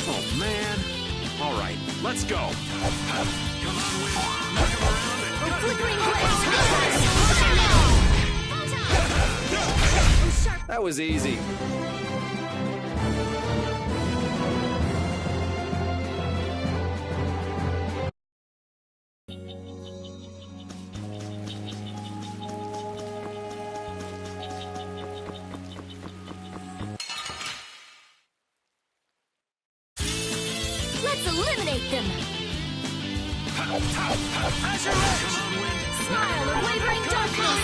Oh, man. All right, let's go. Come on, Wind. Knock him around and cut him Flickering down. blades. That was easy. Let's eliminate them. Smile of wavering darkness.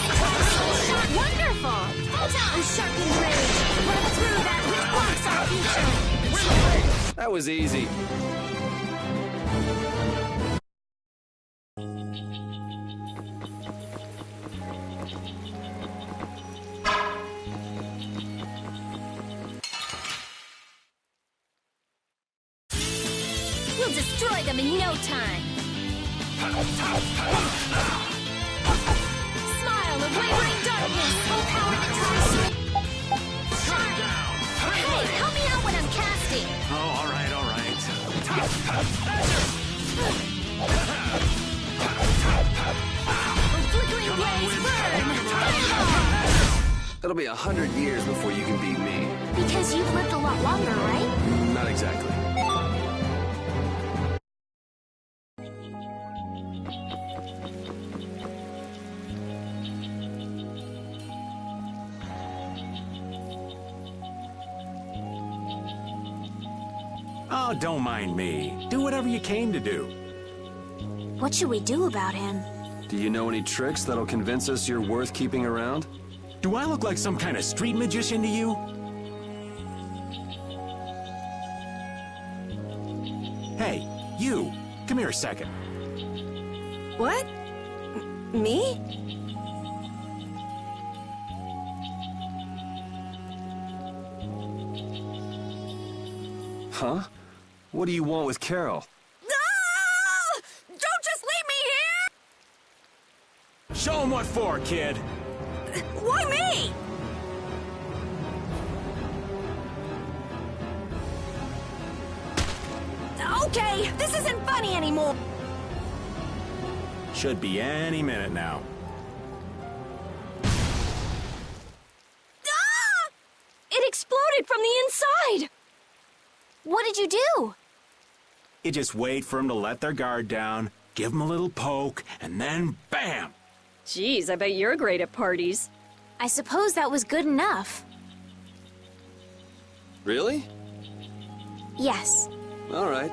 Wonderful. Photon sharpened rage. Run through that which blocks our future. That was easy. We'll destroy them in no time. Smile of wavering darkness. Full power to try. Hey, help me out when I'm casting. Oh, all right, all right. Flickering blades burn. It'll be 100 years before you can beat me. Because you've lived a lot longer, right? Not exactly. Oh, don't mind me. Do whatever you came to do. What should we do about him? Do you know any tricks that'll convince us you're worth keeping around? Do I look like some kind of street magician to you? Hey, you. Come here a second. What? Me? Huh? What do you want with Carol? Ah! Don't just leave me Show him what for, kid. here! Why me? Okay, this isn't funny anymore. Should be any minute now. Ah! It exploded from the inside! What did you do? You just wait for them to let their guard down, give them a little poke, and then bam! Jeez, I bet you're great at parties. I suppose that was good enough. Really? Yes. All right.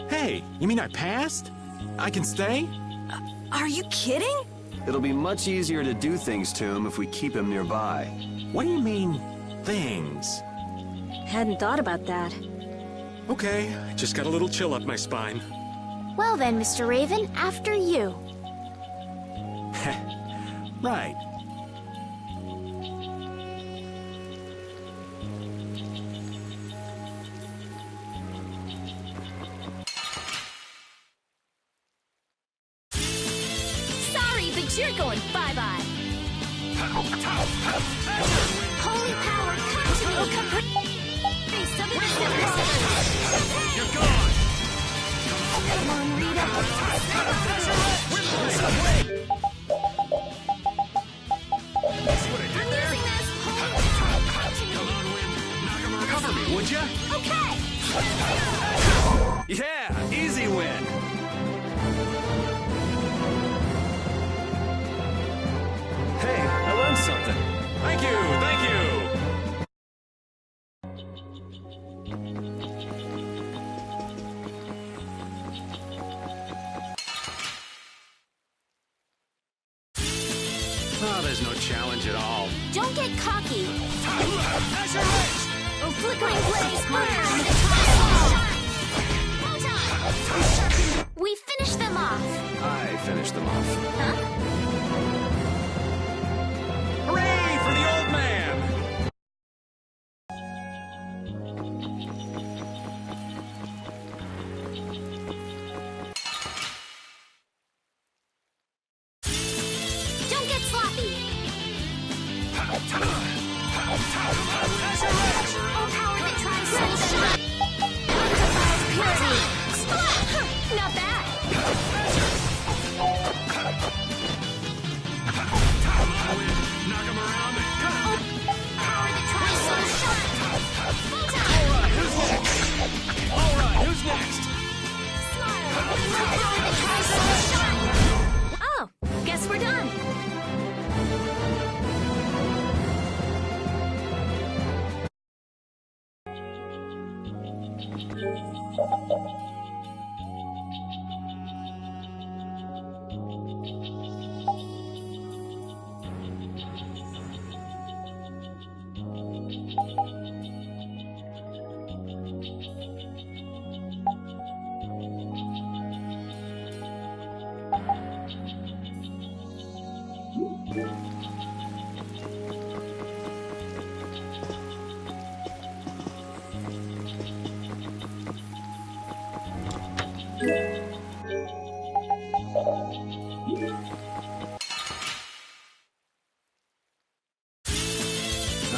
Hey, you mean I passed? I can stay? Are you kidding? It'll be much easier to do things to him if we keep him nearby. What do you mean, things? Hadn't thought about that. Okay, just got a little chill up my spine. Well then, Mr. Raven, after you. Right. Sorry, but you're going bye-bye. Holy power, come to me, O caprice of innocent waters. You're gone! Come on, Rita. See what I did I'm there? using this. Holy power, come to me. Come on, Wind. Knock him around. Cover me, would ya? Okay. Yeah, easy win. Hey, I learned something. Thank you, thank you! flickering blaze burn! We finished them off! I finished them off. Huh? Hooray for the old man! Don't get sloppy! All power that tries souls and undefiled purity! Splat! Not bad! Knock him around and cut him! Power that tries souls shine! Full time! Alright, who's next? Smile! All power that tries souls shine! Oh, guess we're done.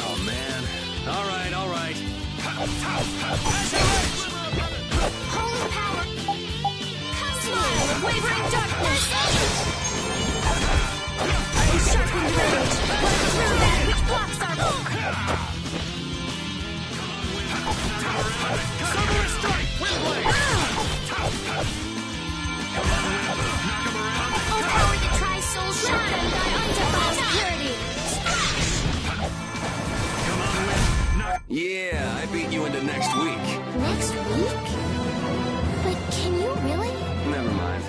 Oh, man. All right. Holy power! Smile! Wavering darkness! Sharpened rage! Run through that which blocks our Summer strike! Windblade! all power that tries souls shine and thy undefiled purity! Yeah, I beat you into next week. Next week? But can you really? Never mind.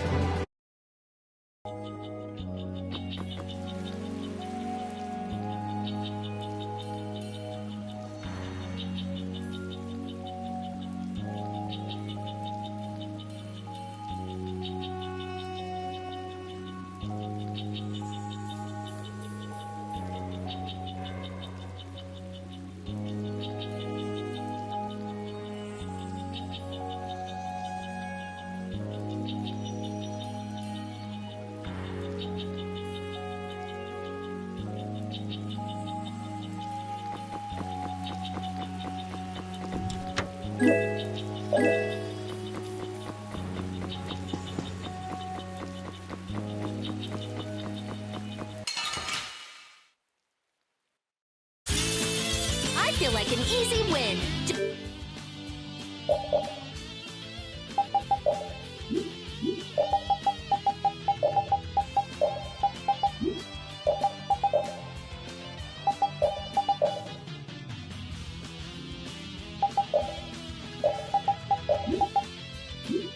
I feel like an easy win.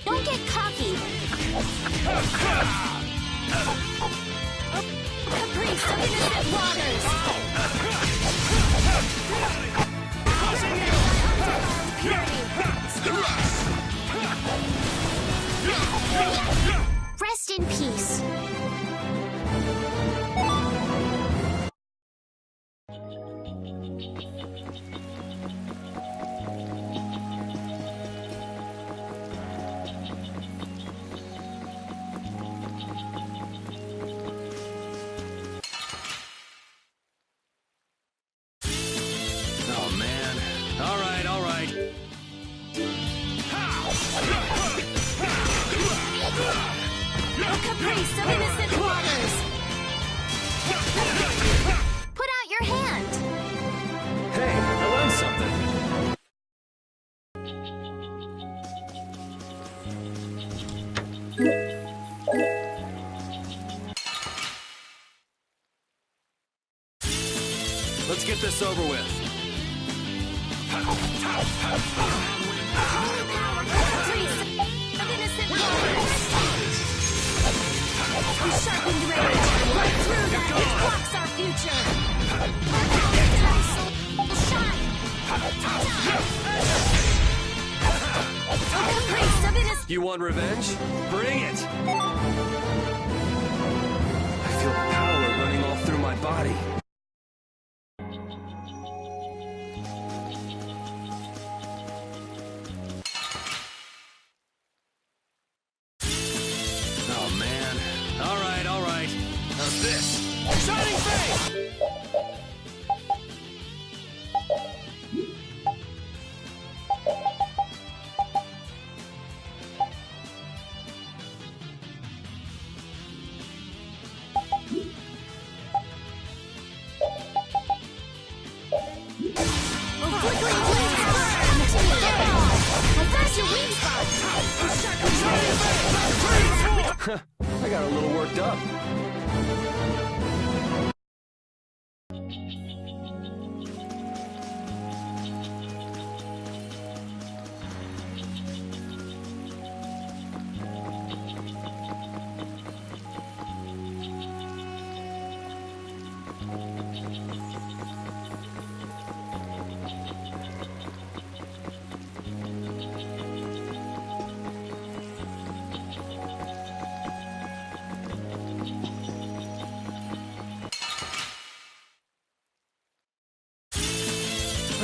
Don't get cocky. Caprice of innocent waters. Rest in peace. Oh, man. All right. A caprice of innocent waters. Put out your hand. Hey, I learned something. Let's get this over with. Caprice of innocent waters. Sharpened rage. Right through that which blocks our future. Shine. You want revenge? Bring it! I feel power running all through my body. Oh, man. All right. How's this? Shining Face! I got a little worked up.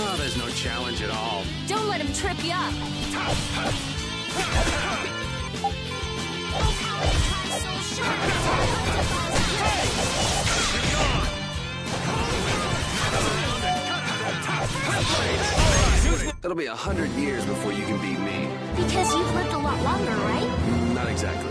Oh, there's no challenge at all. Don't let him trip you up. That'll be 100 years before you can beat me. Because you've lived a lot longer, right? Not exactly.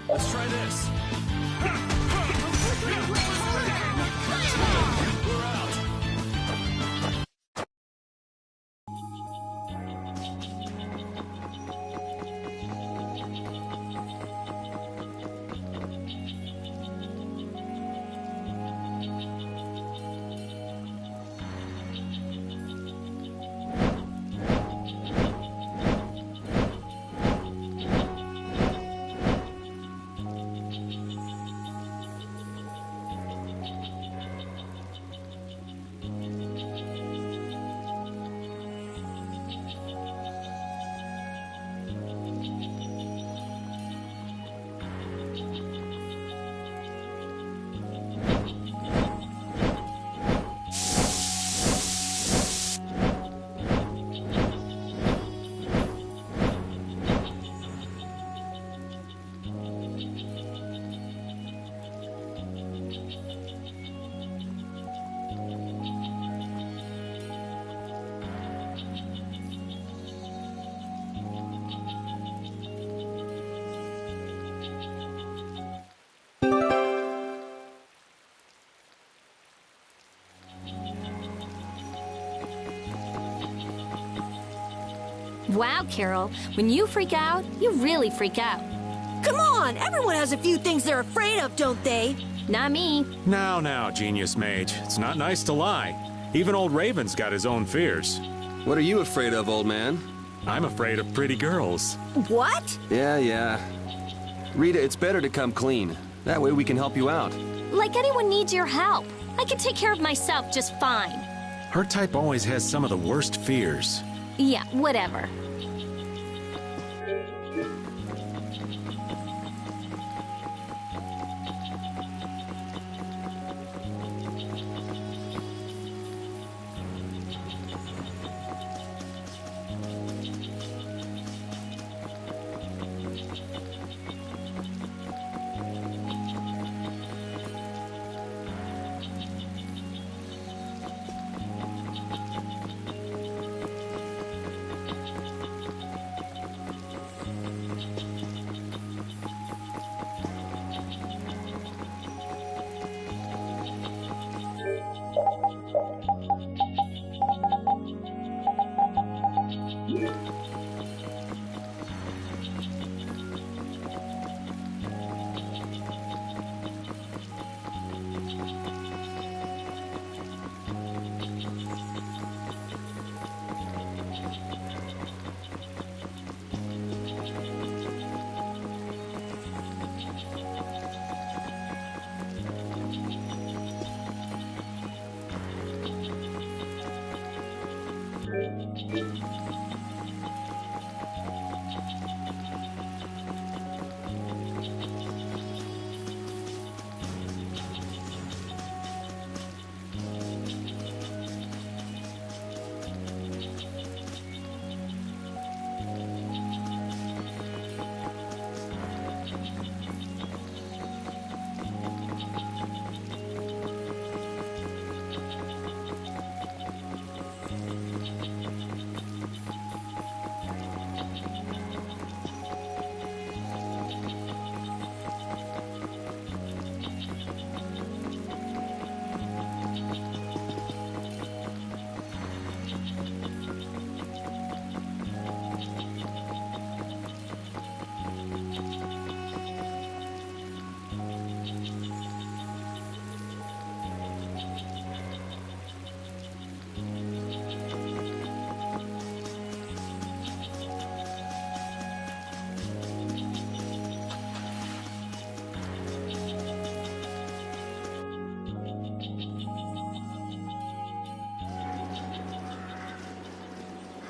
Let's try this. Wow, Carol, when you freak out, you really freak out. Come on, everyone has a few things they're afraid of, don't they? Not me. Now, Genius Mage. It's not nice to lie. Even old Raven's got his own fears. What are you afraid of, old man? I'm afraid of pretty girls. What? Yeah. Rita, it's better to come clean. That way we can help you out. Like anyone needs your help. I can take care of myself just fine. Her type always has some of the worst fears. Yeah, whatever.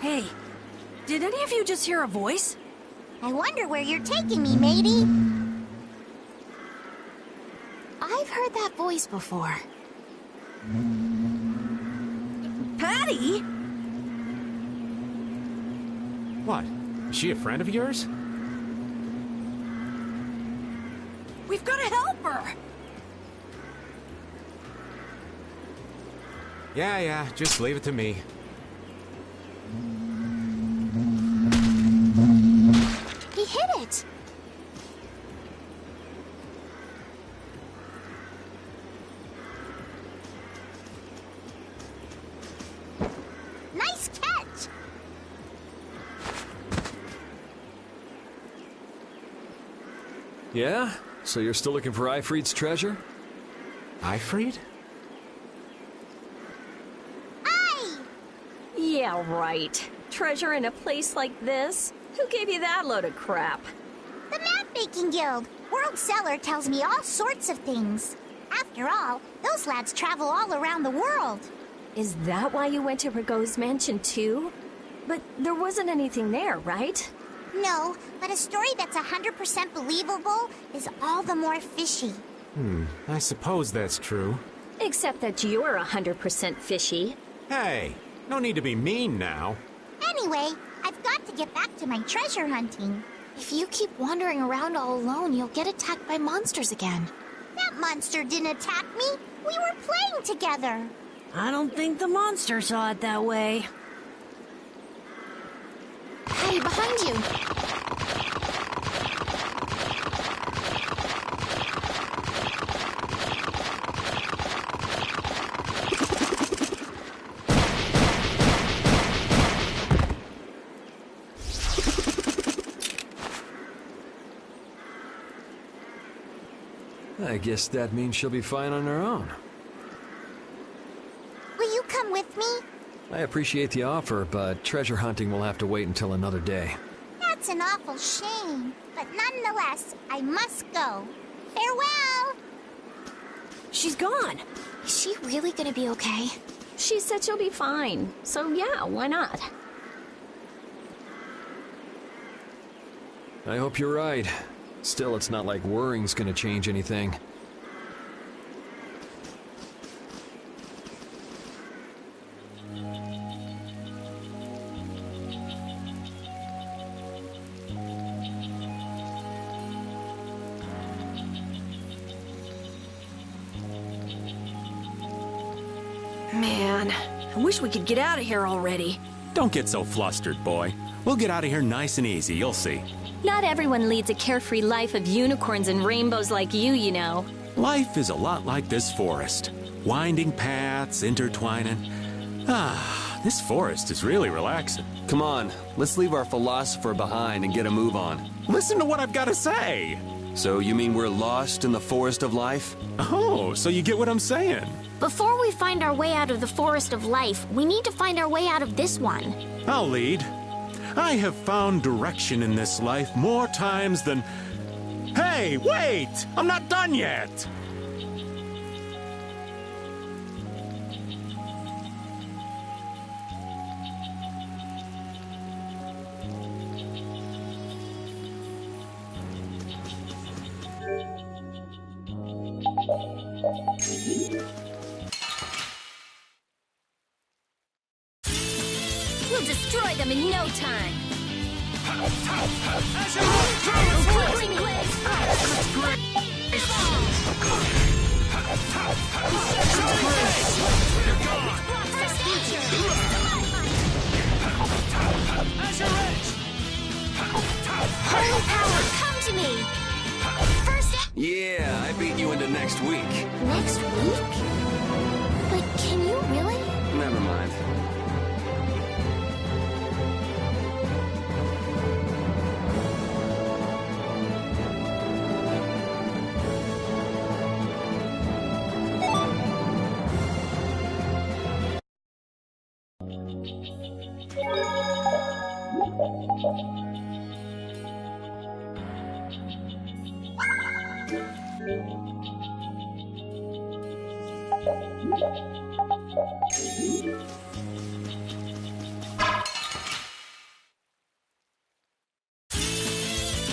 Hey, did any of you just hear a voice? I wonder where you're taking me, matey. I've heard that voice before. Patty? What? Is she a friend of yours? We've got to help her! Yeah, just leave it to me. He hit it! Nice catch! Yeah? So you're still looking for Ifried's treasure? Ifried? Yeah, right. Treasure in a place like this? Who gave you that load of crap? The map treasure-seeking guild. World Cellar tells me all sorts of things. After all, those lads travel all around the world. Is that why you went to Rigaud's mansion too? But there wasn't anything there, right? No, but a story that's 100% believable is all the more fishy. I suppose that's true. Except that you're 100% fishy. Hey, no need to be mean now. Anyway, I've got to get back to my treasure hunting. If you keep wandering around all alone, you'll get attacked by monsters again. That monster didn't attack me. We were playing together. I don't think the monster saw it that way. Hey, behind you! I guess that means she'll be fine on her own. Will you come with me? I appreciate the offer, but treasure hunting will have to wait until another day. That's an awful shame. But nonetheless, I must go. Farewell! She's gone. Is she really gonna be okay? She said she'll be fine. So yeah, why not? I hope you're right. Still, it's not like worrying's gonna change anything. Man, I wish we could get out of here already. Don't get so flustered, boy. We'll get out of here nice and easy, you'll see. Not everyone leads a carefree life of unicorns and rainbows like you know. Life is a lot like this forest. Winding paths, intertwining. This forest is really relaxing. Come on, let's leave our philosopher behind and get a move on. Listen to what I've got to say. So you mean we're lost in the forest of life? Oh, so you get what I'm saying. Before we find our way out of the forest of life, we need to find our way out of this one. I'll lead. I have found direction in this life more times than... Hey, wait! I'm not done yet! We'll destroy them in no time. Holy power, come to me! First, Yeah, I beat you into next week. Next week? But can you really? Never mind.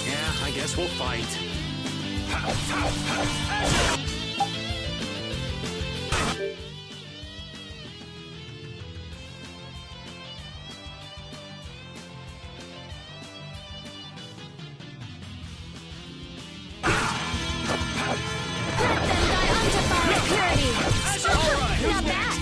Yeah, I guess we'll fight. not bad!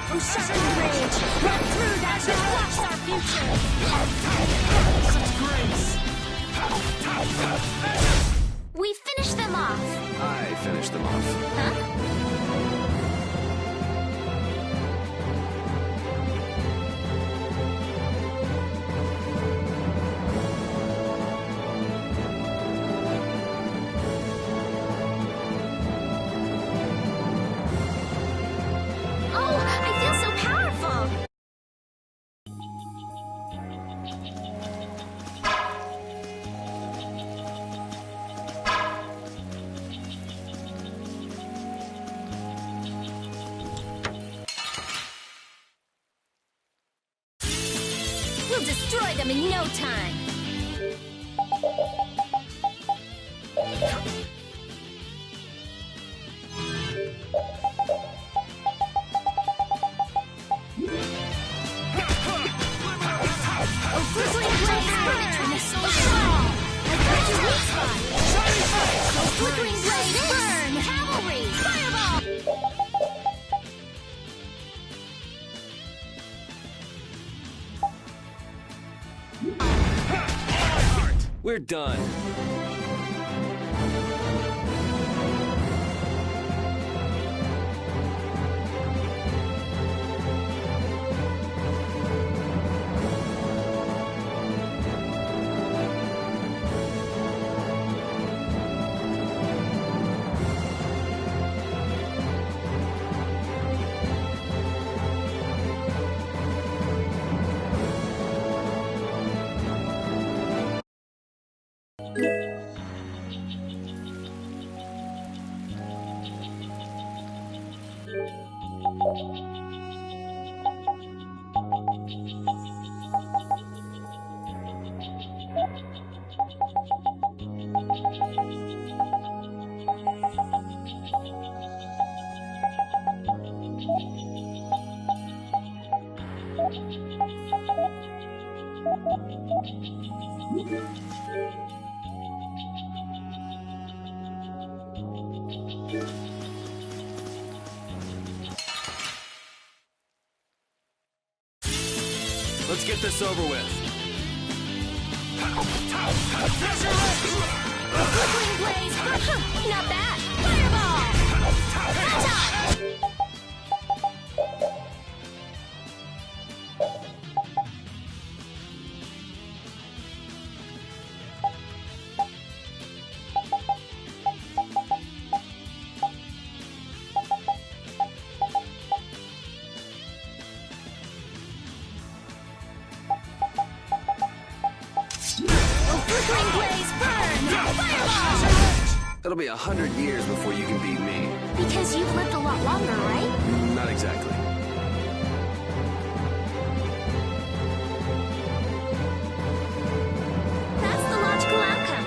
Oh, sharpened rage! Run through that which blocks our future! We finished them off! I finished them off. Huh? Oh, I feel We'll destroy them in no time. Flickering blaze burn! Fireball! I got your weak spot! Flickering blaze burn! Cavalry! Fireball! We're done. Let's get this over with. Flickering blaze burn! Not bad! Fireball! Attack! Flickering blaze burn! Fireball! It'll be 100 years before you can beat me. Because you've lived a lot longer, right? Not exactly. That's the logical outcome.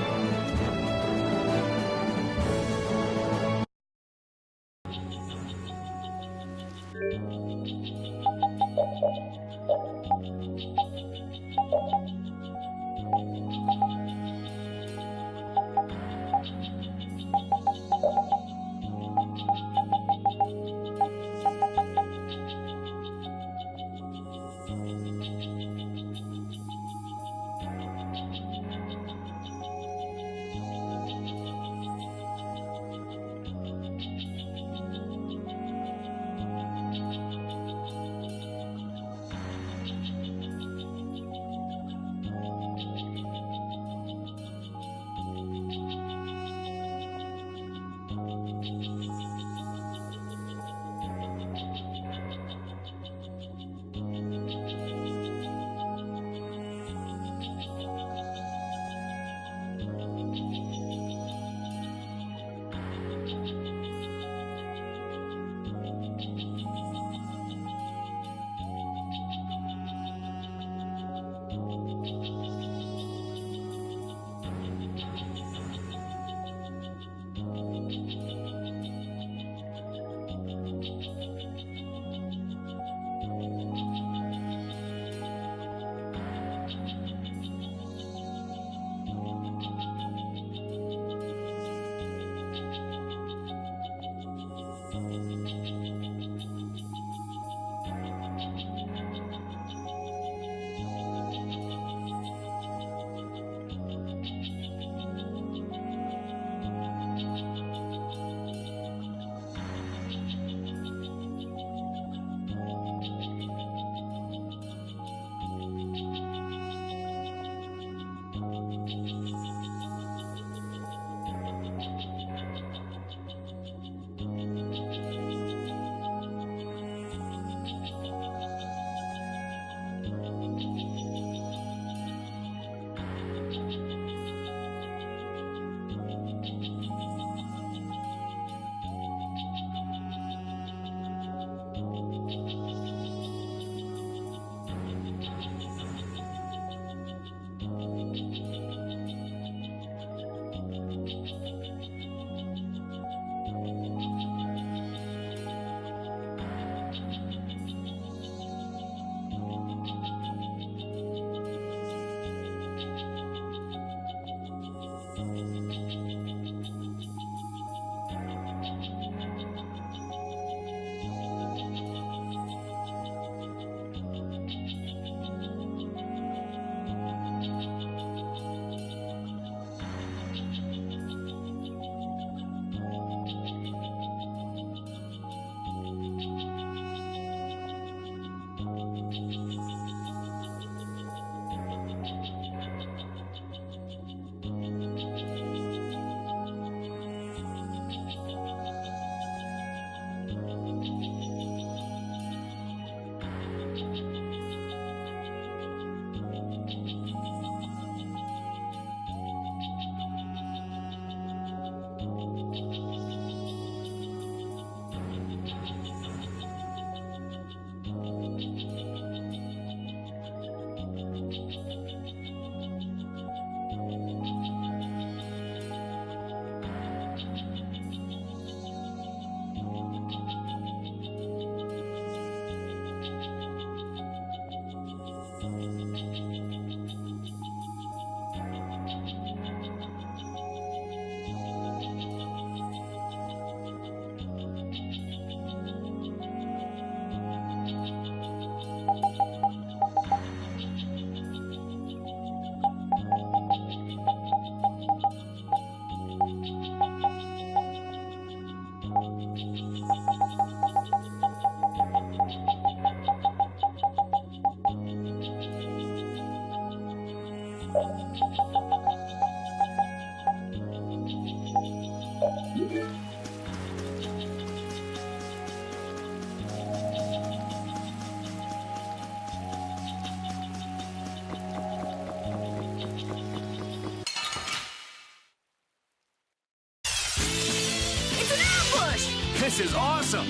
It's an ambush! This is awesome!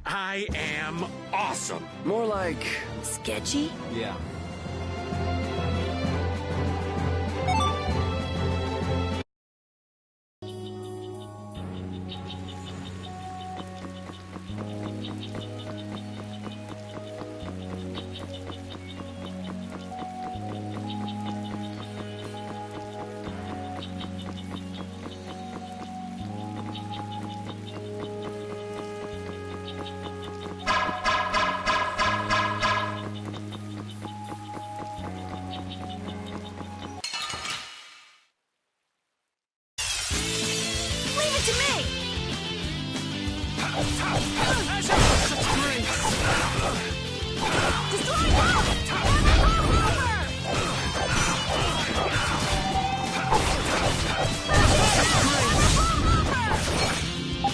I am awesome. More like... Sketchy? yeah. Leave it to me! Destroy now!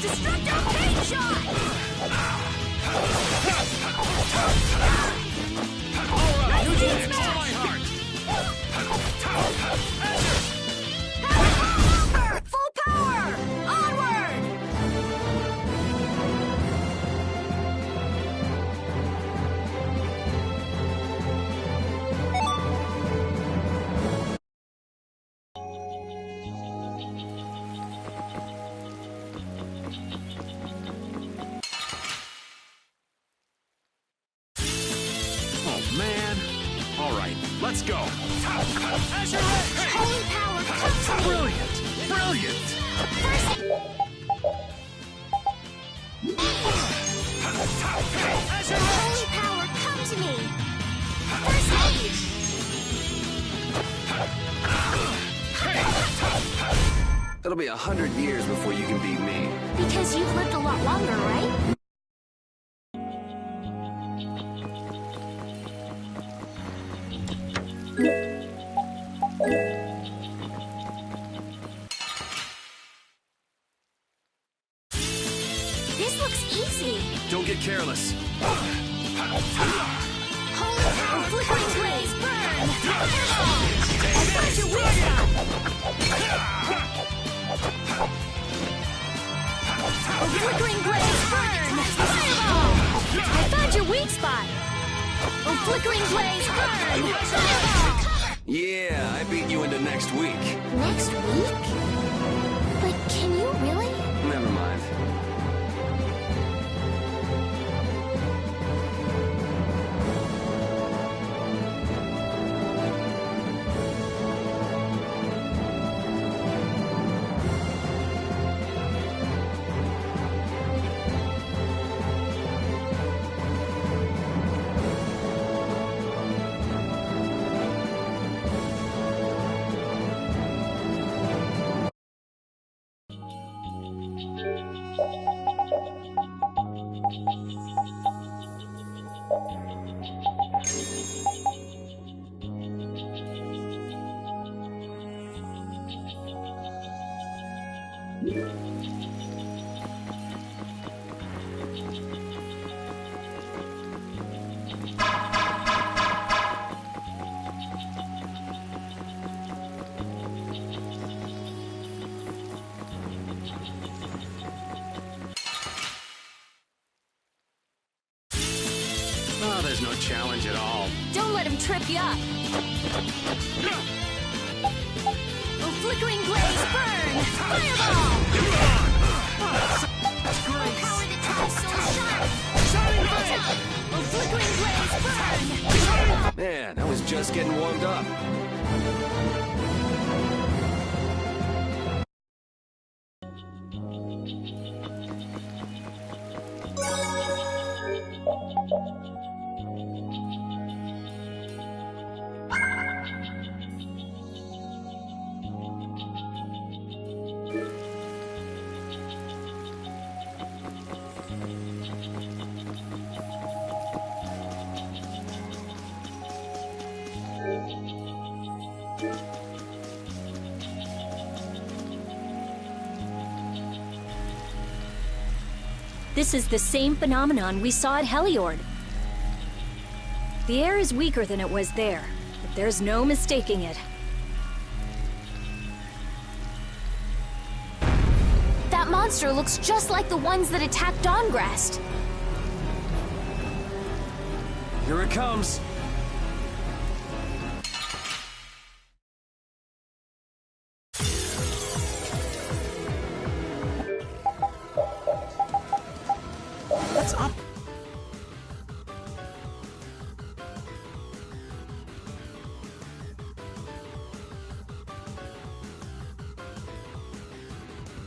Destructo paint shot! Alright, who's next? To my heart! Full power! Onward! Oh, man. All right, let's go. Holy power, come to me! Brilliant! Brilliant! Holy power, come to me! First aid! It'll be 100 years before you can beat me. Because you've lived a lot longer, right? This looks easy. Don't get careless. Holy power, flickering blaze, burn! Fireball! Your flickering blaze, burn! Fireball! I found your weak spot! Oh, flickering blaze, burn! Fireball! Yeah, I beat you into next week. Next week? But can you really? Never mind. is no challenge at all. Don't let him trip you up. Oh, flickering blaze, burn! Fireball! Oh, power that drives so sharp! Oh, flickering blaze, burn! Man, I was just getting warmed up. This is the same phenomenon we saw at Heliord. The air is weaker than it was there, but there's no mistaking it. That monster looks just like the ones that attacked Dawngrest. Here it comes. What's up?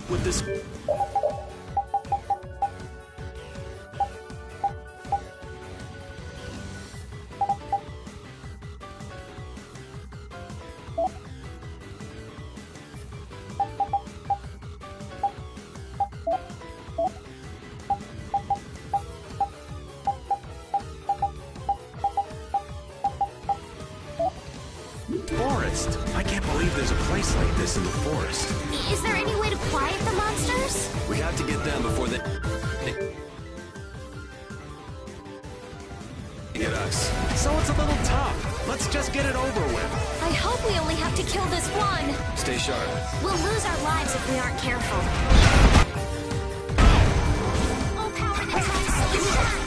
With this... forest. I can't believe there's a place like this in the forest. Is there any way to quiet the monsters? We have to get them before they get us. So it's a little tough. Let's just get it over with. I hope we only have to kill this one. Stay sharp. We'll lose our lives if we aren't careful. Oh, power that drives so sharp!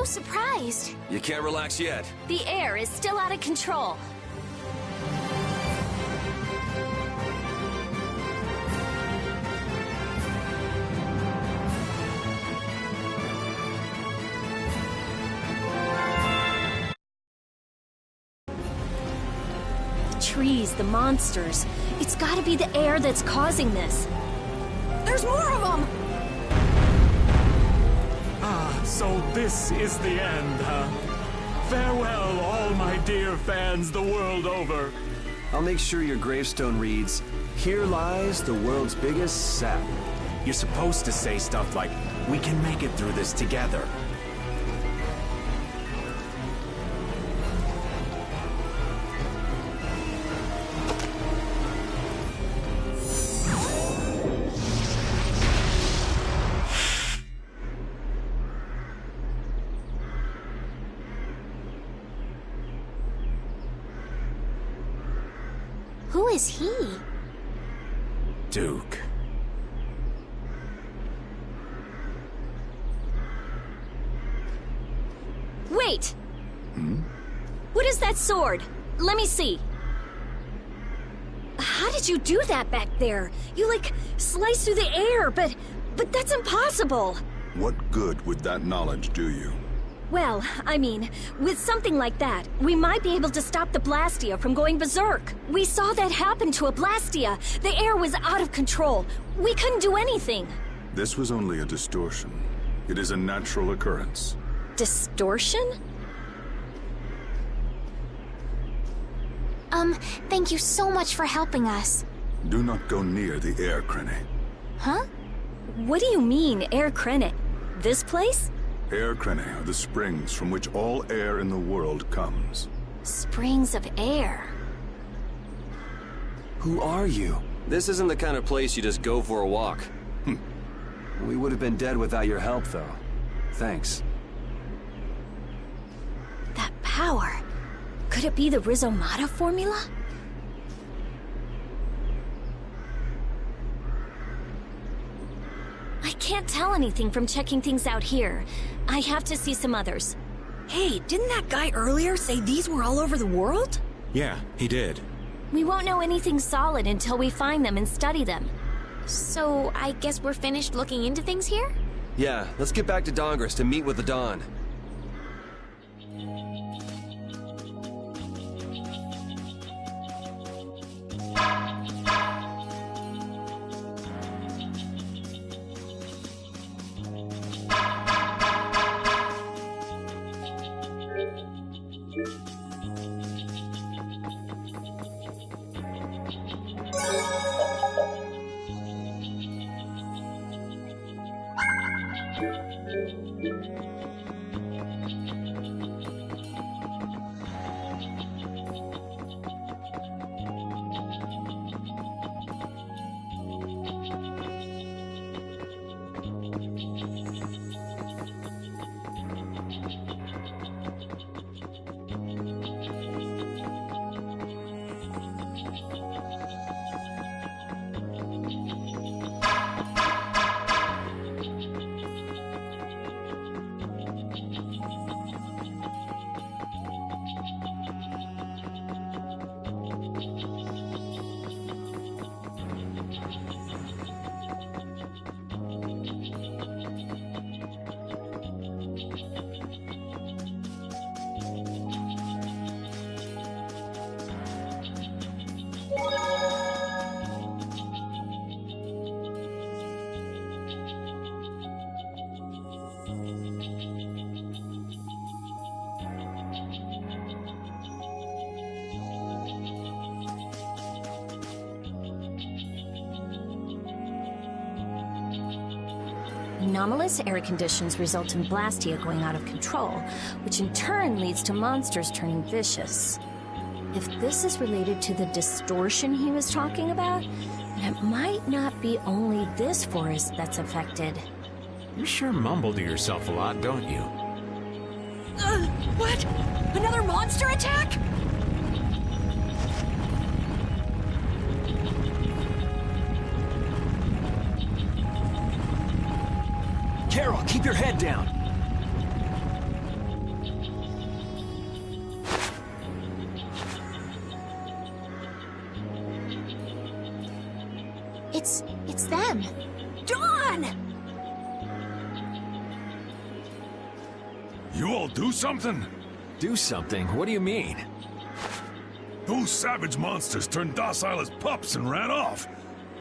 Surprised. You can't relax yet. The air is still out of control. The trees, the monsters. It's gotta be the air that's causing this. There's more of them! So this is the end, huh? Farewell, all my dear fans the world over. I'll make sure your gravestone reads, "Here lies the world's biggest sap." You're supposed to say stuff like, "We can make it through this together." Who is he? Duke. Wait! What is that sword? Let me see. How did you do that back there? You, like, sliced through the air, but that's impossible. What good would that knowledge do you? Well, I mean, with something like that, we might be able to stop the Blastia from going berserk. We saw that happen to a Blastia. The air was out of control. We couldn't do anything. This was only a distortion. It is a natural occurrence. Distortion? Thank you so much for helping us. Do not go near the air crene. Huh? What do you mean, air crene? This place? Air crene are the springs from which all air in the world comes. Springs of air. Who are you? This isn't the kind of place you just go for a walk. We would have been dead without your help, though. Thanks. That power. Could it be the Rizomata formula? I can't tell anything from checking things out here. I have to see some others. Hey, didn't that guy earlier say these were all over the world? Yeah, he did. We won't know anything solid until we find them and study them. So, I guess we're finished looking into things here? Yeah, let's get back to Dongris to meet with the Dawn. Anomalous air conditions result in Blastia going out of control, which in turn leads to monsters turning vicious. If this is related to the distortion he was talking about, then it might not be only this forest that's affected. You sure mumble to yourself a lot, don't you? What? Another monster attack? Carol, keep your head down. It's them. Dawn! You all do something? Do something? What do you mean? Those savage monsters turned docile as pups and ran off.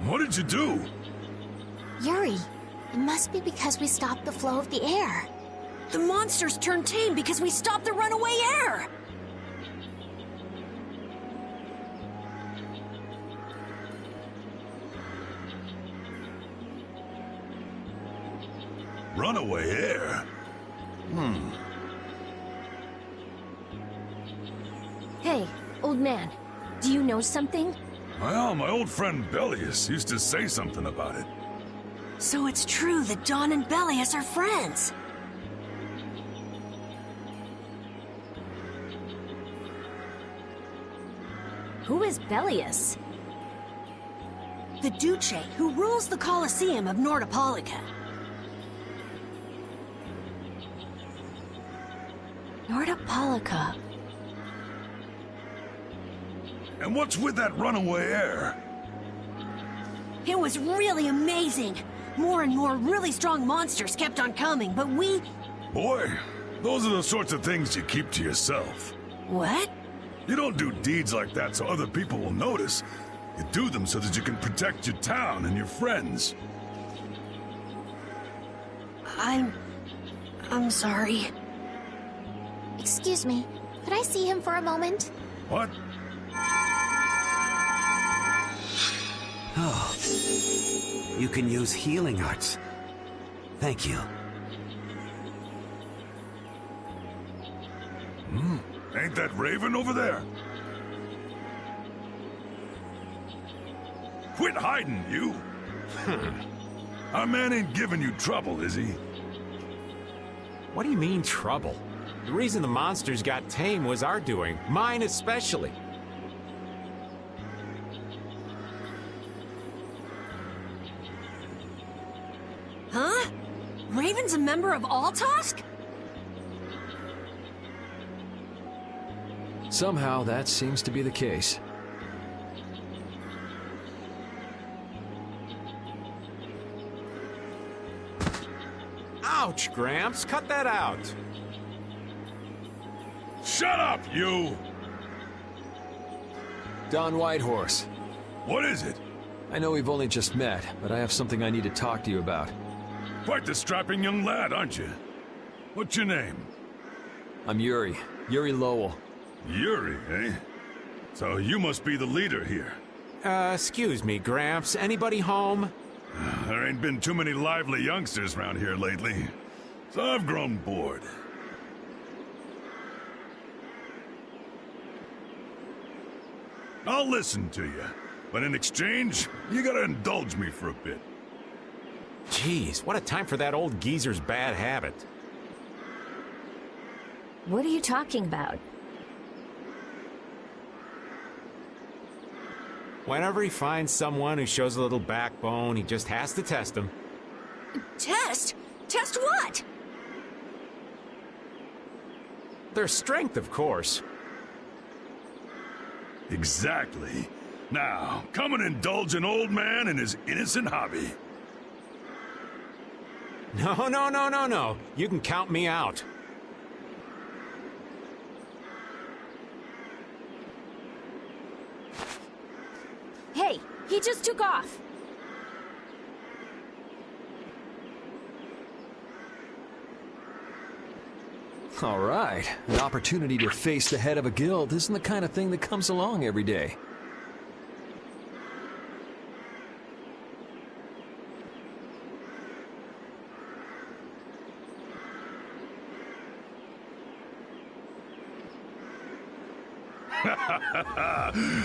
What did you do? Yuri, it must be because we stopped the flow of the air. The monsters turned tame because we stopped the runaway air! Runaway air? Hey, old man, do you know something? Well, my old friend Bellius used to say something about it. So it's true that Dawn and Bellius are friends. Who is Bellius? The Duce who rules the Colosseum of Nordopolica. Nordopolica? Polika. And what's with that runaway air? It was really amazing. More and more really strong monsters kept on coming, but we... Boy, those are the sorts of things you keep to yourself. What? You don't do deeds like that so other people will notice. You do them so that you can protect your town and your friends. I'm sorry. Excuse me, could I see him for a moment? What? Oh. You can use healing arts. Thank you. Ain't that Raven over there? Quit hiding, you! Our man ain't giving you trouble, is he? What do you mean, trouble? The reason the monsters got tame was our doing. Mine especially. Huh? Raven's a member of Altosk? Somehow, that seems to be the case. Ouch, Gramps. Cut that out. Shut up, you! Don Whitehorse. What is it? I know we've only just met, but I have something I need to talk to you about. Quite the strapping young lad, aren't you? What's your name? I'm Yuri. Yuri Lowell. Yuri, eh? So you must be the leader here. Excuse me, Gramps. Anybody home? There ain't been too many lively youngsters around here lately, so I've grown bored. I'll listen to you, but in exchange, you gotta indulge me for a bit. Jeez, what a time for that old geezer's bad habit. What are you talking about? Whenever he finds someone who shows a little backbone, he just has to test them. Test? Test what? Their strength, of course. Exactly. Now, come and indulge an old man in his innocent hobby. No. You can count me out. Hey, he just took off. All right. An opportunity to face the head of a guild isn't the kind of thing that comes along every day.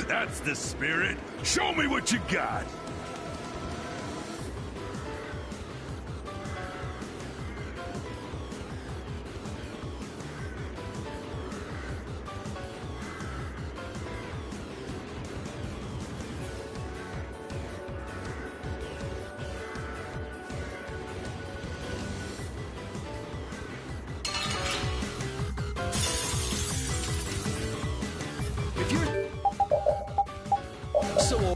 That's the spirit. Show me what you got. If you're so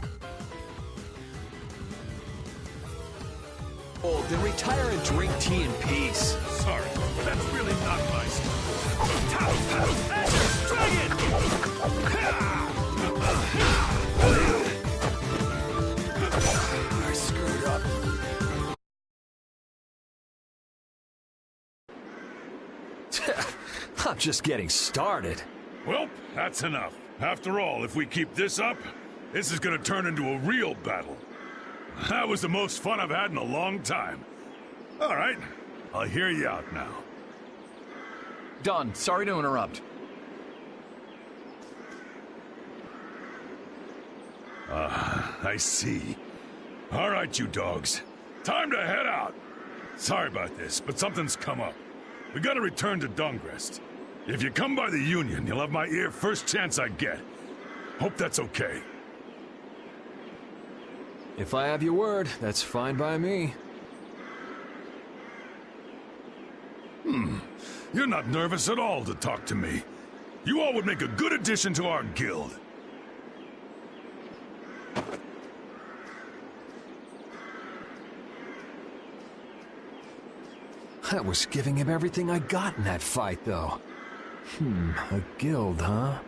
old, then retire and drink tea in peace. Sorry, but that's really not my style. Dragon! I screwed up. I'm just getting started. Well, that's enough. After all, if we keep this up, this is gonna turn into a real battle. That was the most fun I've had in a long time. All right, I'll hear you out now. Don, sorry to interrupt. I see. All right, you dogs. Time to head out. Sorry about this, but something's come up. We gotta return to Dungrest. If you come by the Union, you'll have my ear first chance I get. Hope that's okay. If I have your word, that's fine by me. You're not nervous at all to talk to me. You all would make a good addition to our guild. I was giving him everything I got in that fight, though. A guild, huh?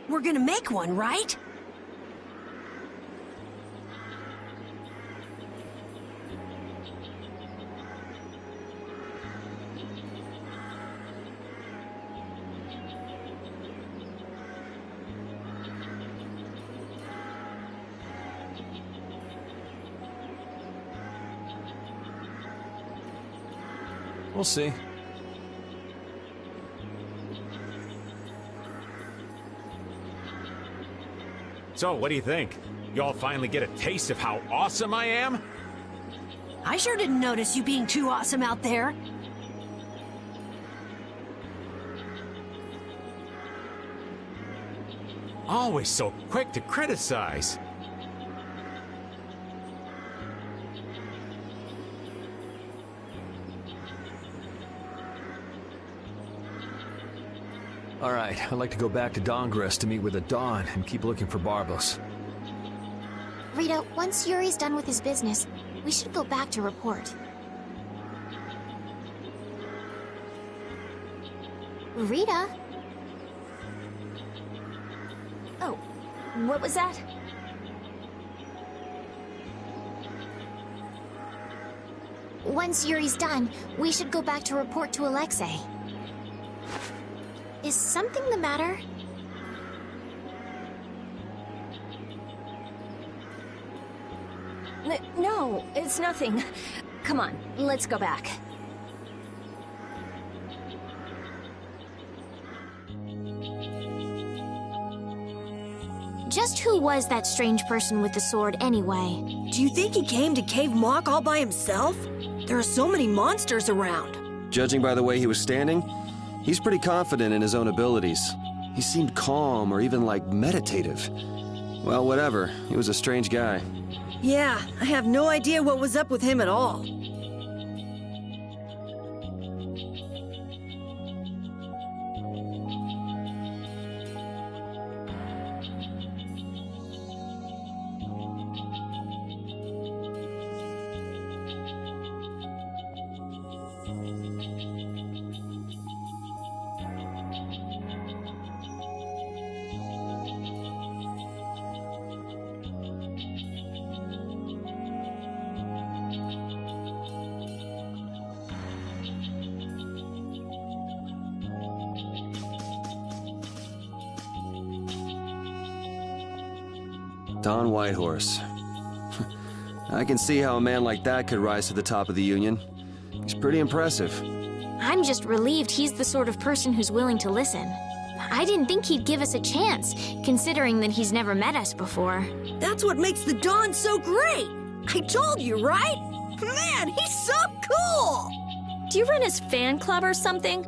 We're gonna make one, right? We'll see. So, what do you think? Y'all finally get a taste of how awesome I am? I sure didn't notice you being too awesome out there. Always so quick to criticize. All right, I'd like to go back to Dongress to meet with the Dawn and keep looking for Barbos. Rita, once Yuri's done with his business, we should go back to report. Rita? Oh, what was that? Once Yuri's done, we should go back to report to Alexei. Is something the matter? No, it's nothing. Come on, let's go back. Just who was that strange person with the sword anyway? Do you think he came to Cave Mock all by himself? There are so many monsters around. Judging by the way he was standing, he's pretty confident in his own abilities. He seemed calm or even, like, meditative. Well, whatever. He was a strange guy. Yeah, I have no idea what was up with him at all. Don Whitehorse. I can see how a man like that could rise to the top of the Union. He's pretty impressive. I'm just relieved he's the sort of person who's willing to listen. I didn't think he'd give us a chance, considering that he's never met us before. That's what makes the Dawn so great! I told you, right? Man, he's so cool! Do you run his fan club or something?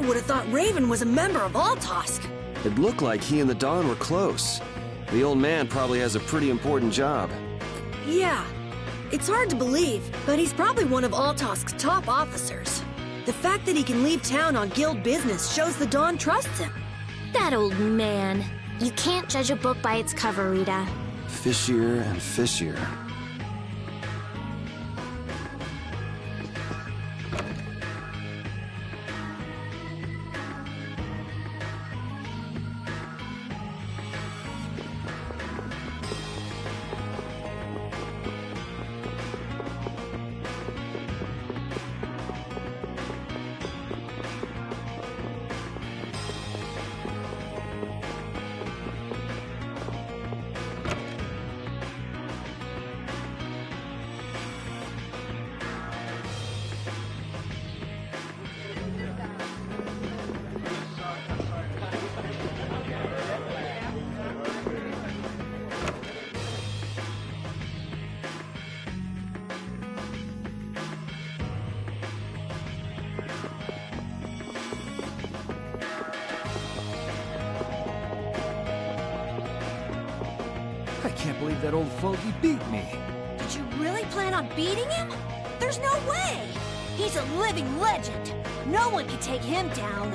would have thought Raven was a member of Altosk. It looked like he and the Don were close. The old man probably has a pretty important job. Yeah. It's hard to believe, but he's probably one of Altosk's top officers. The fact that he can leave town on guild business shows the Don trusts him. That old man. You can't judge a book by its cover, Rita. Fishier and fishier. I can't believe that old fogey beat me. Did you really plan on beating him? There's no way! He's a living legend. No one can take him down.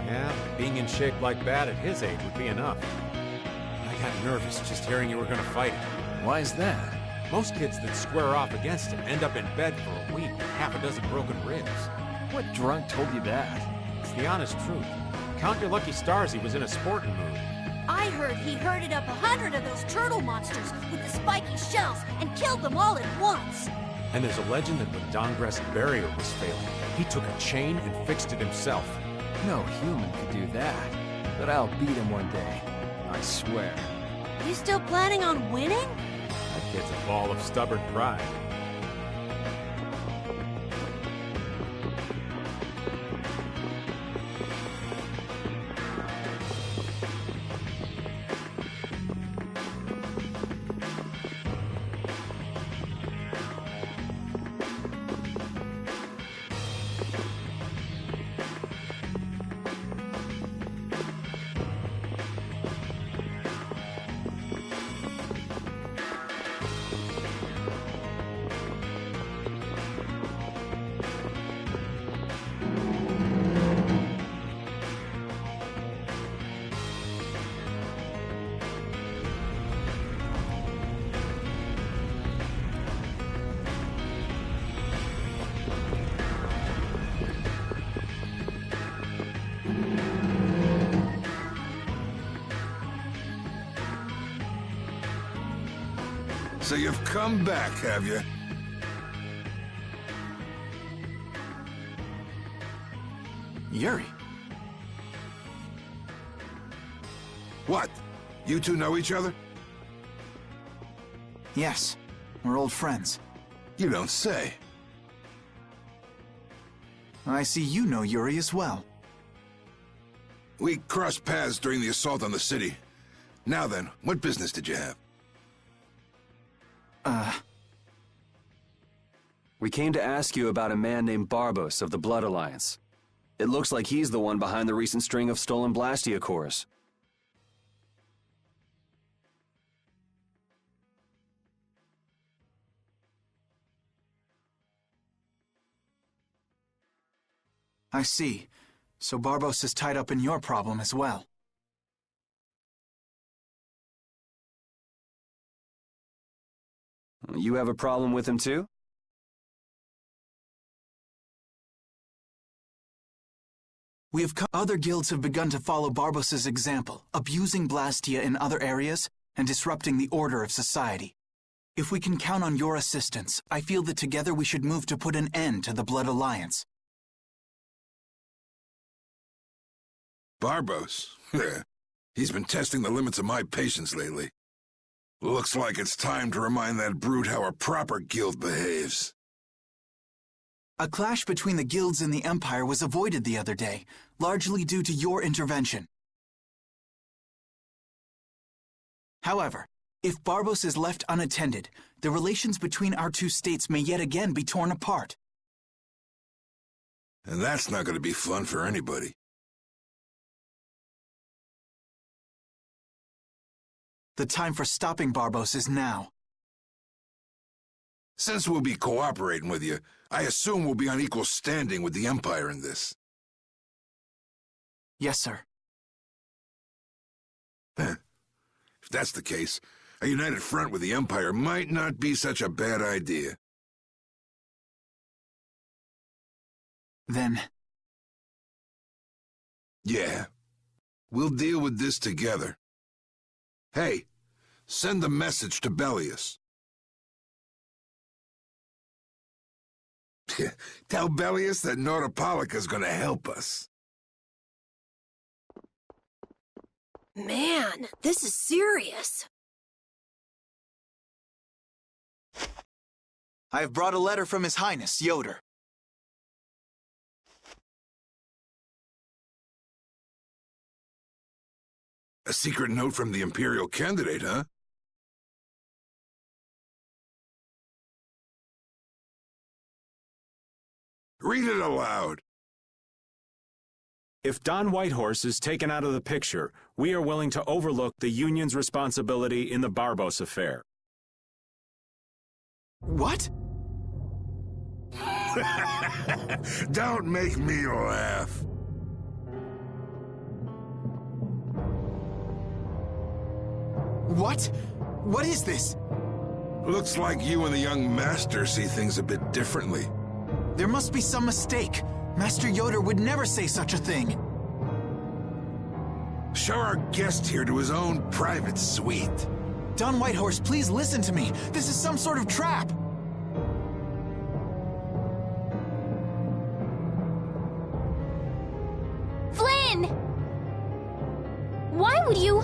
Yeah, being in shape like that at his age would be enough. I got nervous just hearing you were gonna fight him. Why is that? Most kids that square off against him end up in bed for a week with half a dozen broken ribs. What drunk told you that? It's the honest truth. Count your lucky stars he was in a sporting mood. I heard he herded up 100 of those turtle monsters with the spiky shells and killed them all at once. And there's a legend that when Dongrest's barrier was failing, he took a chain and fixed it himself. No human could do that. But I'll beat him one day. I swear. You still planning on winning? That kid's a ball of stubborn pride. So you've come back, have you? Yuri. What? You two know each other? Yes, we're old friends. You don't say. I see you know Yuri as well. We crossed paths during the assault on the city. Now then, what business did you have? We came to ask you about a man named Barbos of the Blood Alliance. It looks like he's the one behind the recent string of stolen Blastia cores. I see. So Barbos is tied up in your problem as well. You have a problem with him too? Other guilds have begun to follow Barbos's example, abusing Blastia in other areas and disrupting the order of society. If we can count on your assistance, I feel that together we should move to put an end to the Blood Alliance. Barbos? He's been testing the limits of my patience lately. Looks like it's time to remind that brute how a proper guild behaves. A clash between the guilds and the Empire was avoided the other day, largely due to your intervention. However, if Barbos is left unattended, the relations between our two states may yet again be torn apart. And that's not going to be fun for anybody. The time for stopping Barbos is now. Since we'll be cooperating with you, I assume we'll be on equal standing with the Empire in this. Yes, sir. If that's the case, a united front with the Empire might not be such a bad idea. Then... Yeah. We'll deal with this together. Hey, send the message to Bellius. Tell Bellius that Nordopolica's gonna help us. Man, this is serious. I have brought a letter from His Highness, Yoder. A secret note from the Imperial candidate, huh? Read it aloud. If Don Whitehorse is taken out of the picture, we are willing to overlook the Union's responsibility in the Barbos affair. What? Don't make me laugh. What? What is this? Looks like you and the young master see things a bit differently. There must be some mistake. Master Yoder would never say such a thing. Show our guest here to his own private suite. Don Whitehorse, please listen to me. This is some sort of trap. Flynn! Why would you...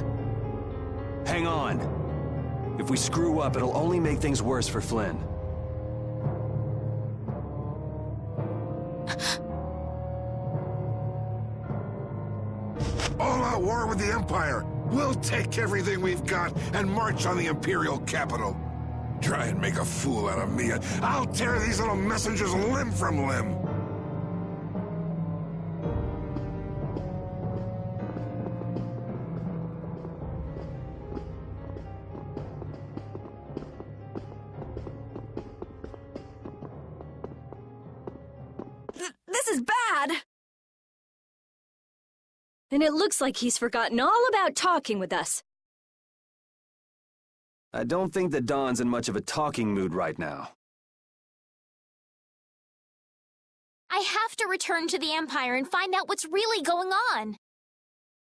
Hang on. If we screw up, it'll only make things worse for Flynn. All-out war with the Empire. We'll take everything we've got and march on the Imperial capital. Try and make a fool out of me, I'll tear these little messengers limb from limb. This is bad! And it looks like he's forgotten all about talking with us. I don't think that Don's in much of a talking mood right now. I have to return to the Empire and find out what's really going on.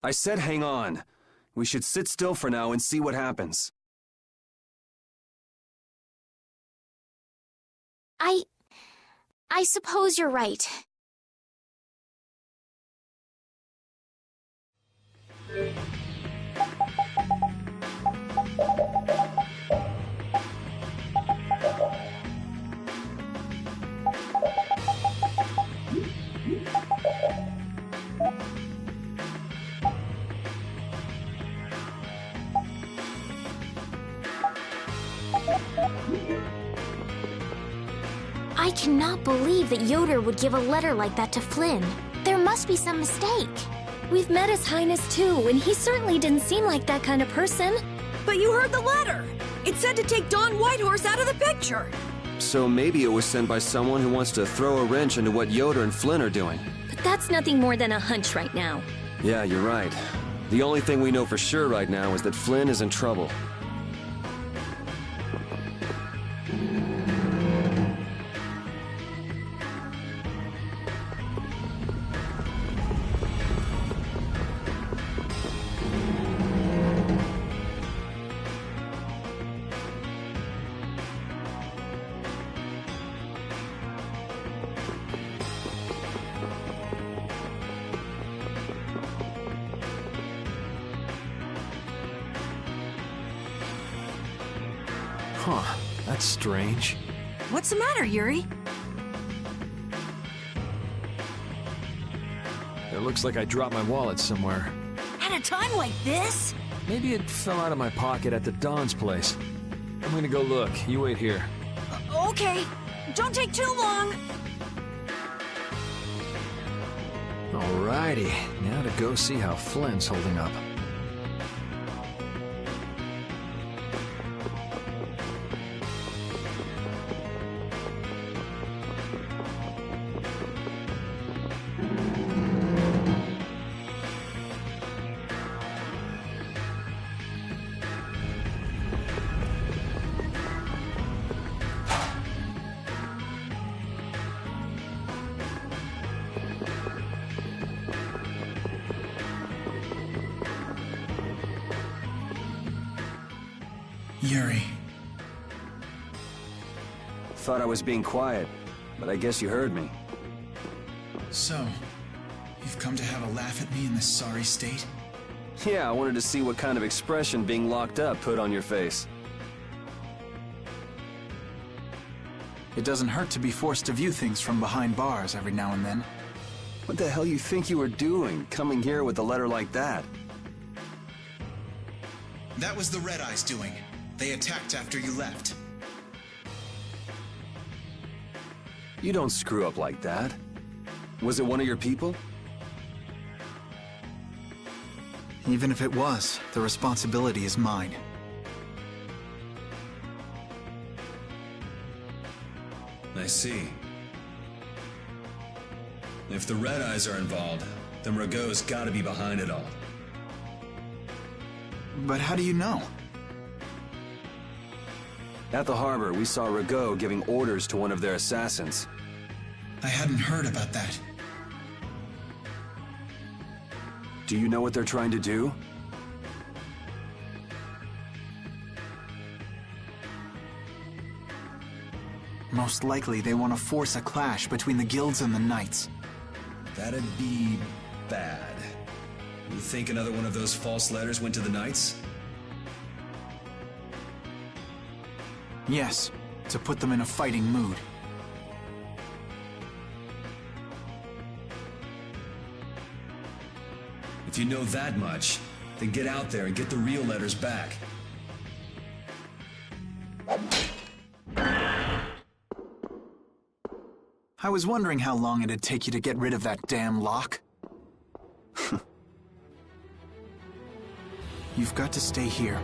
I said hang on. We should sit still for now and see what happens. I suppose you're right. I cannot believe that Yoder would give a letter like that to Flynn. There must be some mistake. We've met His Highness too, and he certainly didn't seem like that kind of person. But you heard the letter! It said to take Don Whitehorse out of the picture! So maybe it was sent by someone who wants to throw a wrench into what Yoder and Flynn are doing. But that's nothing more than a hunch right now. Yeah, you're right. The only thing we know for sure right now is that Flynn is in trouble. Huh, that's strange. What's the matter, Yuri? It looks like I dropped my wallet somewhere. At a time like this? Maybe it fell out of my pocket at the Don's place. I'm gonna go look. You wait here. Okay. Don't take too long. Alrighty, now to go see how Flynn's holding up. Yuri. Thought I was being quiet, but I guess you heard me. So, you've come to have a laugh at me in this sorry state? Yeah, I wanted to see what kind of expression being locked up put on your face. It doesn't hurt to be forced to view things from behind bars every now and then. What the hell you think you were doing, coming here with a letter like that? That was the Red Eyes doing. They attacked after you left. You don't screw up like that. Was it one of your people? Even if it was, the responsibility is mine. I see. If the Red Eyes are involved, then Rago's gotta be behind it all. But how do you know? At the harbor, we saw Rago giving orders to one of their assassins. I hadn't heard about that. Do you know what they're trying to do? Most likely they want to force a clash between the guilds and the knights. That'd be bad. You think another one of those false letters went to the Knights? Yes, to put them in a fighting mood. If you know that much, then get out there and get the real letters back. I was wondering how long it'd take you to get rid of that damn lock. You've got to stay here.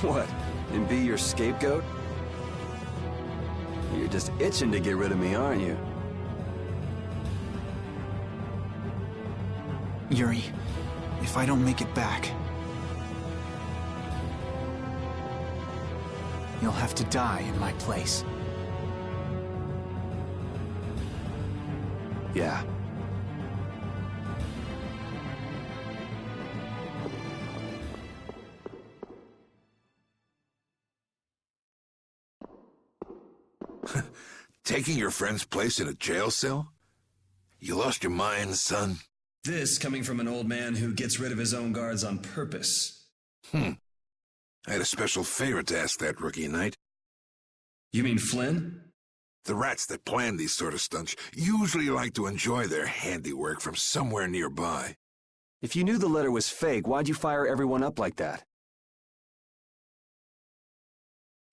What? And be your scapegoat? You're just itching to get rid of me, aren't you? Yuri, if I don't make it back, you'll have to die in my place. Yeah. Taking your friend's place in a jail cell? You lost your mind, son? This coming from an old man who gets rid of his own guards on purpose. I had a special favor to ask that rookie knight. You mean Flynn? The rats that plan these sort of stunts usually like to enjoy their handiwork from somewhere nearby. If you knew the letter was fake, why'd you fire everyone up like that?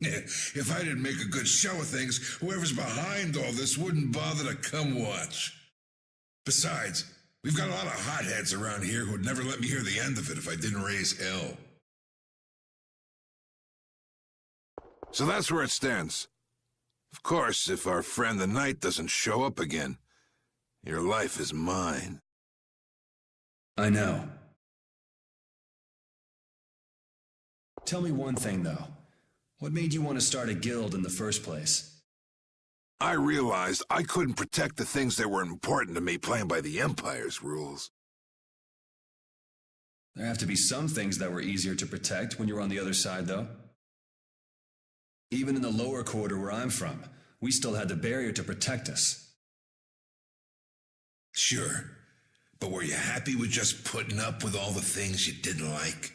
If I didn't make a good show of things, whoever's behind all this wouldn't bother to come watch. Besides, we've got a lot of hotheads around here who'd never let me hear the end of it if I didn't raise hell. So that's where it stands. Of course, if our friend the Knight doesn't show up again, your life is mine. I know. Tell me one thing, though. What made you want to start a guild in the first place? I realized I couldn't protect the things that were important to me playing by the Empire's rules. There have to be some things that were easier to protect when you were on the other side, though. Even in the lower quarter where I'm from, we still had the barrier to protect us. Sure, but were you happy with just putting up with all the things you didn't like?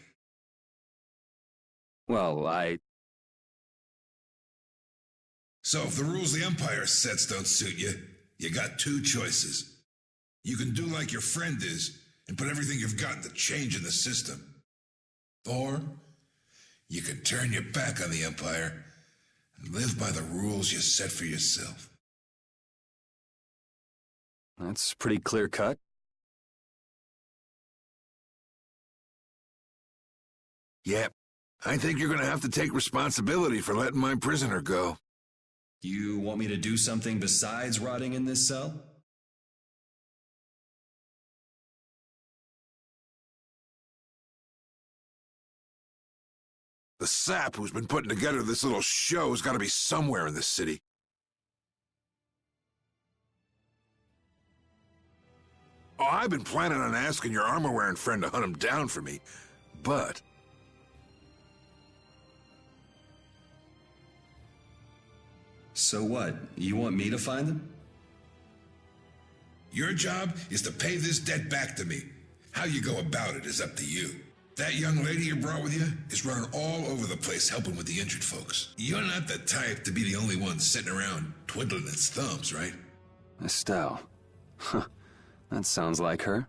Well, So if the rules the Empire sets don't suit you, you got two choices. You can do like your friend is and put everything you've got into changing the system. Or you can turn your back on the Empire and live by the rules you set for yourself. that's pretty clear-cut. Yep, I think you're gonna have to take responsibility for letting my prisoner go. You want me to do something besides rotting in this cell? The sap who's been putting together this little show's gotta be somewhere in this city. Oh, I've been planning on asking your armor-wearing friend to hunt him down for me, but... So what? You want me to find them? Your job is to pay this debt back to me. How you go about it is up to you. That young lady you brought with you is running all over the place helping with the injured folks. You're not the type to be the only one sitting around twiddling its thumbs, right? Estelle. Huh. That sounds like her.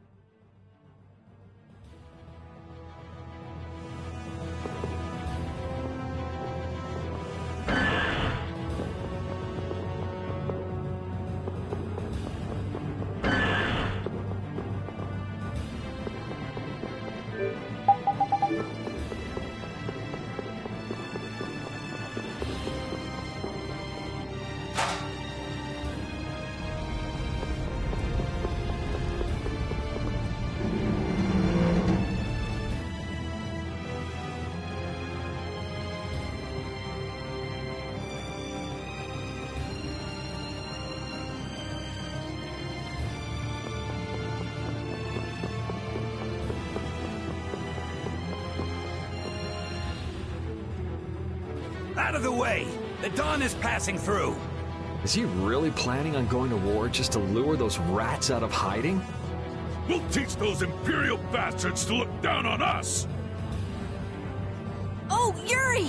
Out of the way! The Dawn is passing through! Is he really planning on going to war just to lure those rats out of hiding? We'll teach those Imperial bastards to look down on us! Oh, Yuri!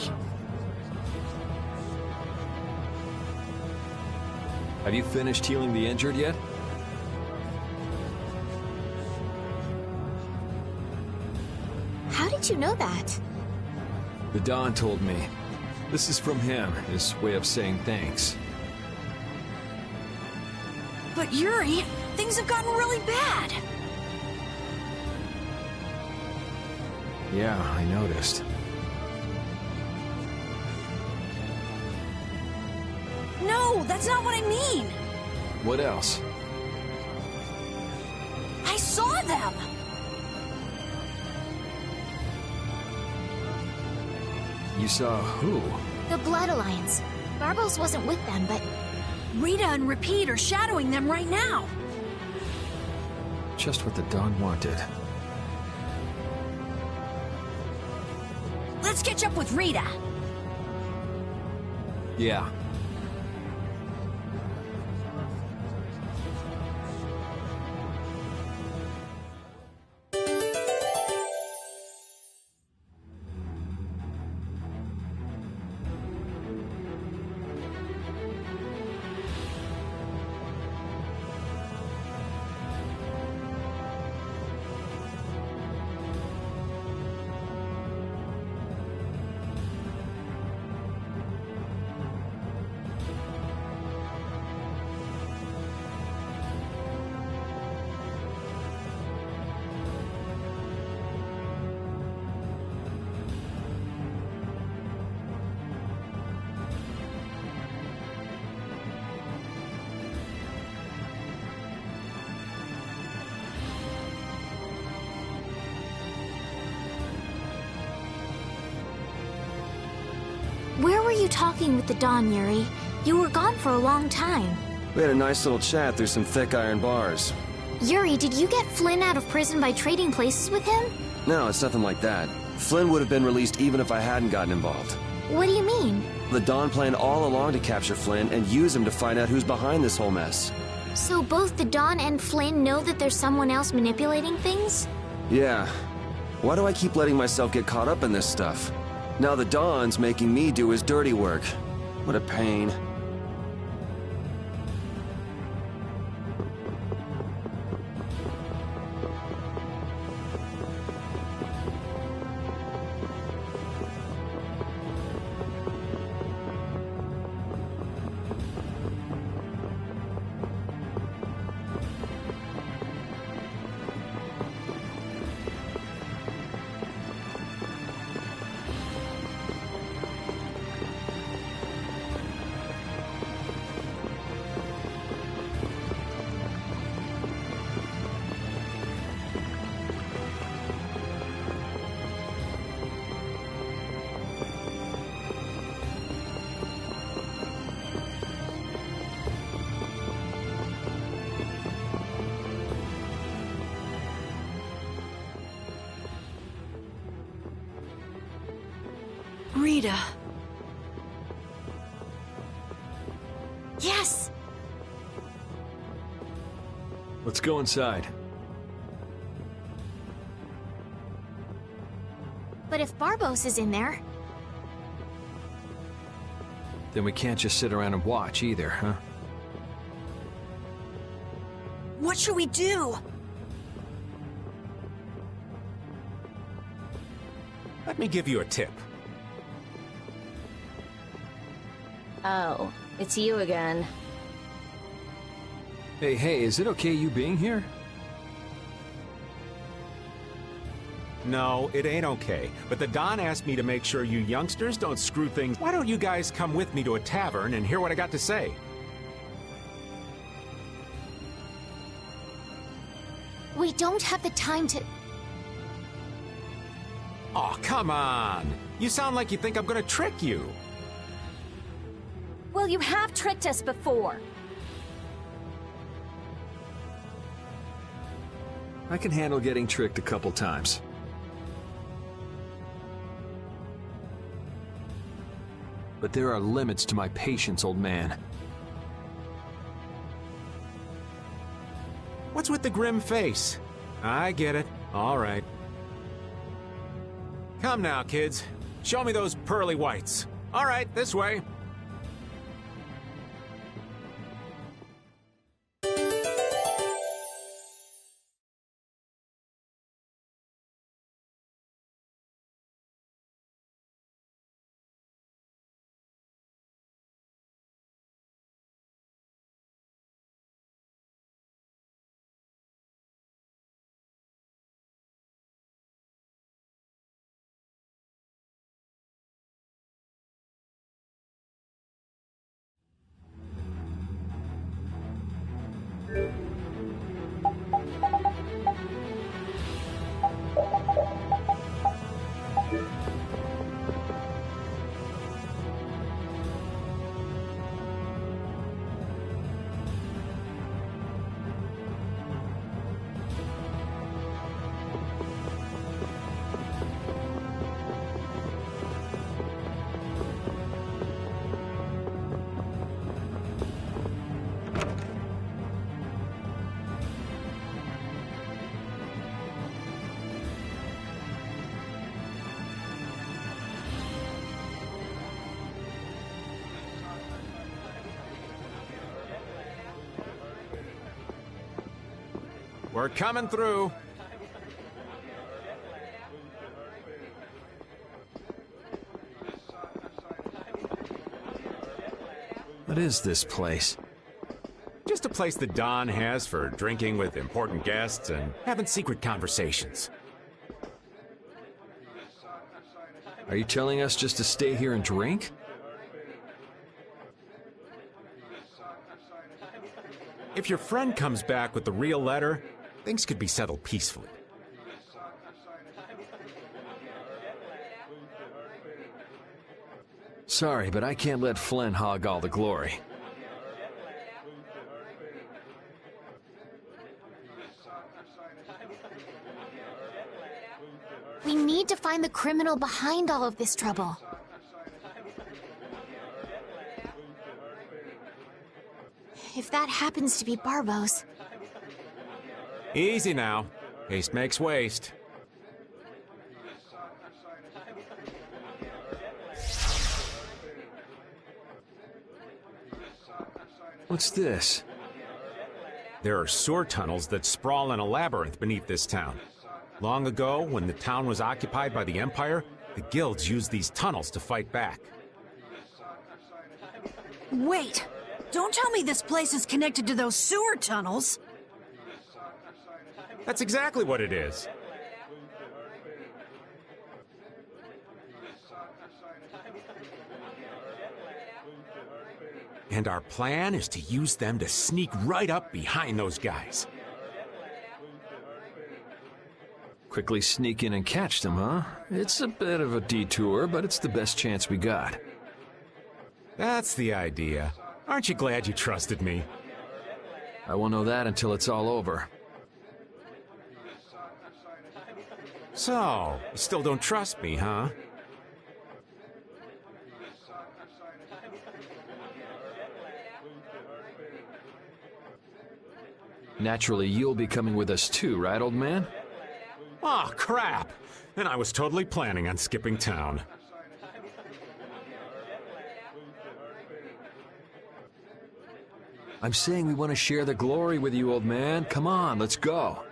Have you finished healing the injured yet? How did you know that? The Don told me. This is from him, his way of saying thanks. But Yuri, things have gotten really bad. Yeah, I noticed. No, that's not what I mean. What else? I saw them. You saw who? The Blood Alliance. Barbos wasn't with them, but... Rita and Repeat are shadowing them right now. Just what the Don wanted. Let's catch up with Rita. Yeah. Where were you talking with the Dawn, Yuri? You were gone for a long time. We had a nice little chat through some thick iron bars. Yuri, did you get Flynn out of prison by trading places with him? No, it's nothing like that. Flynn would have been released even if I hadn't gotten involved. What do you mean? The Dawn planned all along to capture Flynn and use him to find out who's behind this whole mess. So both the Dawn and Flynn know that there's someone else manipulating things? Yeah. Why do I keep letting myself get caught up in this stuff? Now the Dawn's making me do his dirty work. What a pain. Rita. Yes! Let's go inside. But if Barbos is in there... Then we can't just sit around and watch either, huh? What should we do? Let me give you a tip. Oh, it's you again. Hey, is it okay you being here? No, it ain't okay. But the Don asked me to make sure you youngsters don't screw things. Why don't you guys come with me to a tavern and hear what I got to say? We don't have the time to... Oh, come on! You sound like you think I'm gonna trick you. Well, you have tricked us before. I can handle getting tricked a couple times. But there are limits to my patience, old man. What's with the grim face? I get it. All right. Come now, kids. Show me those pearly whites. All right, this way. We're coming through. What is this place? Just a place the Don has for drinking with important guests and having secret conversations. Are you telling us just to stay here and drink? If your friend comes back with the real letter, things could be settled peacefully. Sorry, but I can't let Flynn hog all the glory. We need to find the criminal behind all of this trouble. If that happens to be Barbos... Easy now. Haste makes waste. What's this? There are sewer tunnels that sprawl in a labyrinth beneath this town. Long ago, when the town was occupied by the Empire, the guilds used these tunnels to fight back. Wait! Don't tell me this place is connected to those sewer tunnels! That's exactly what it is. And our plan is to use them to sneak right up behind those guys. Quickly sneak in and catch them, huh? It's a bit of a detour, but it's the best chance we got. That's the idea. Aren't you glad you trusted me? I won't know that until it's all over. So, you still don't trust me, huh? Naturally, you'll be coming with us too, right, old man? Aw, crap! And I was totally planning on skipping town. I'm saying we want to share the glory with you, old man. Come on, let's go.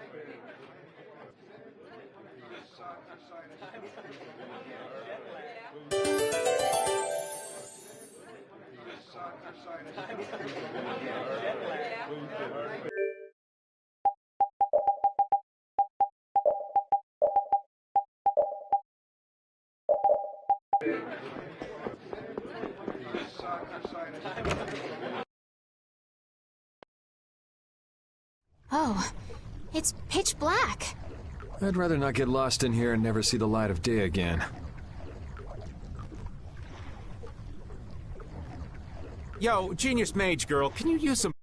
Oh, it's pitch black. I'd rather not get lost in here and never see the light of day again. Yo, Genius Mage Girl, can you use some